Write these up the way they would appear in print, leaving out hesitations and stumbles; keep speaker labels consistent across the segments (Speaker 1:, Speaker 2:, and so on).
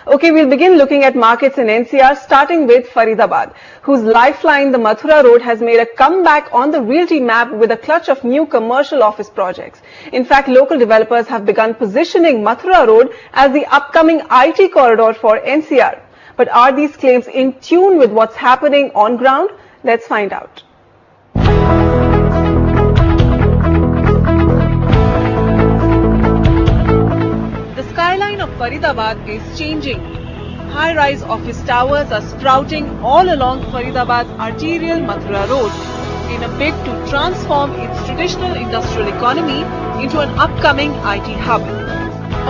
Speaker 1: Okay, we'll begin looking at markets in NCR, starting with Faridabad, whose lifeline, the Mathura Road, has made a comeback on the realty map with a clutch of new commercial office projects. In fact, local developers have begun positioning Mathura Road as the upcoming IT corridor for NCR. But are these claims in tune with what's happening on ground? Let's find out. The skyline of Faridabad is changing. High-rise office towers are sprouting all along Faridabad's arterial Mathura Road in a bid to transform its traditional industrial economy into an upcoming IT hub.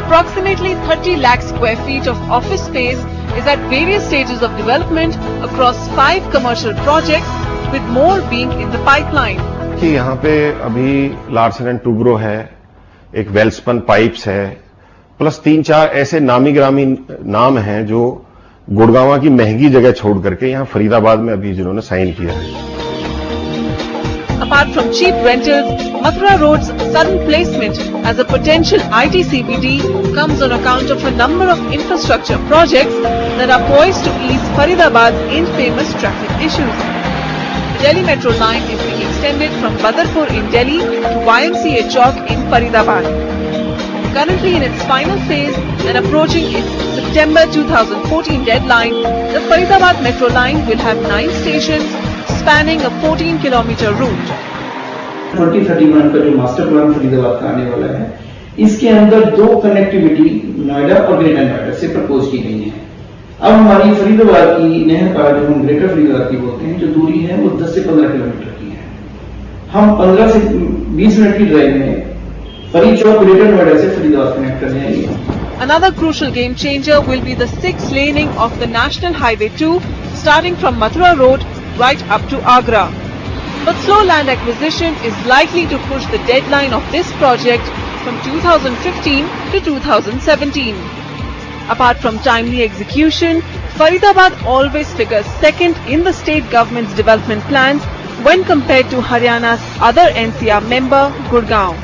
Speaker 1: Approximately 30 lakh square feet of office space is at various stages of development across 5 commercial projects, with more being in the pipeline.
Speaker 2: कि यहाँ पे अभी Larsen and Toubro है, एक Welspun pipes है, plus 3-4 ऐसे नामी ग्रामी नाम हैं जो गुड़गांव की महंगी जगह छोड़ करके यहाँ फरीदाबाद में अभी जिन्होंने साइन किया है.
Speaker 1: Apart from cheap rentals, Mathura Road's sudden placement as a potential IT CBD comes on account of a number of infrastructure projects that are poised to ease Faridabad's infamous traffic issues. The Delhi Metro line is being extended from Badarpur in Delhi to YMCA Chowk in Faridabad. Currently in its final phase and approaching its September 2014 deadline, the Faridabad Metro line will have 9 stations spanning a 14-kilometer route.
Speaker 3: 2031 का जो master plan Faridabad का आने वाला है, इसके अंदर 2 connectivity Noida और greater Noida से प्रपोज की गई है. अब हमारी फरीदाबाद की नहर का जो हम ग्रेटर फरीदाबाद की बोलते हैं, जो दूरी है वो 10 से 15 किलोमीटर की है. हम 15 से 20 मिनट की ड्राइव में फरी चौक ग्रेटर नोएडा से फरीदाबाद कनेक्ट कर जाएंगे.
Speaker 1: Another crucial game changer will be the 6 laning of the National Highway 2, starting from Mathura Road right up to Agra. But slow land acquisition is likely to push the deadline of this project from 2015 to 2017. Apart from timely execution, Faridabad always figures second in the state government's development plans when compared to Haryana's other NCR member, Gurgaon.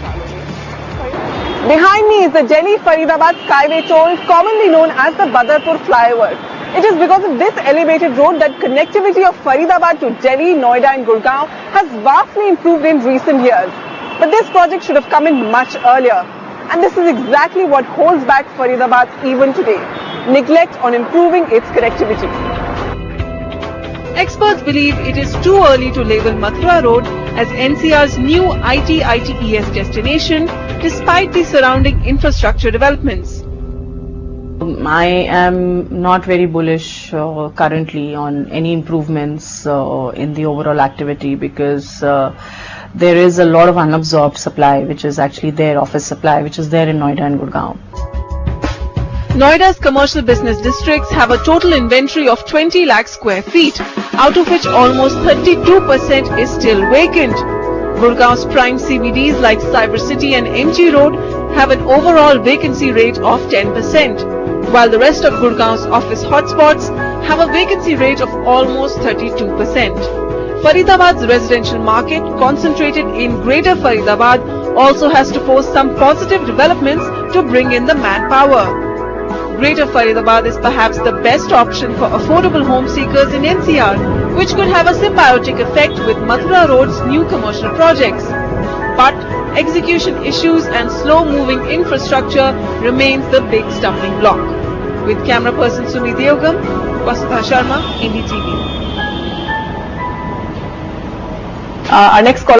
Speaker 1: Behind me is the Delhi-Faridabad Skyway toll, commonly known as the Badarpur flyover. It is because of this elevated road that connectivity of Faridabad to Delhi, Noida and Gurgaon has vastly improved in recent years. But this project should have come in much earlier. And this is exactly what holds back Faridabad even today: neglect on improving its connectivity. Experts believe it is too early to label Mathura Road as NCR's new IT-ITES destination, despite the surrounding infrastructure developments.
Speaker 4: I am not very bullish currently on any improvements in the overall activity, because there is a lot of unabsorbed supply which is actually there, office supply which is there in Noida and Gurgaon.
Speaker 1: Noida's commercial business districts have a total inventory of 20 lakh square feet, out of which almost 32% is still vacant. Gurgaon's prime CBDs like Cyber City and MG Road have an overall vacancy rate of 10%, while the rest of Gurgaon's office hotspots have a vacancy rate of almost 32%. Faridabad's residential market, concentrated in Greater Faridabad, also has to post some positive developments to bring in the manpower. Greater Faridabad is perhaps the best option for affordable home seekers in NCR, which could have a symbiotic effect with Mathura Road's new commercial projects. But execution issues and slow-moving infrastructure remains the big stumbling block. With camera person Sumi Deogam, Vasudha Sharma, NDTV. Our next caller.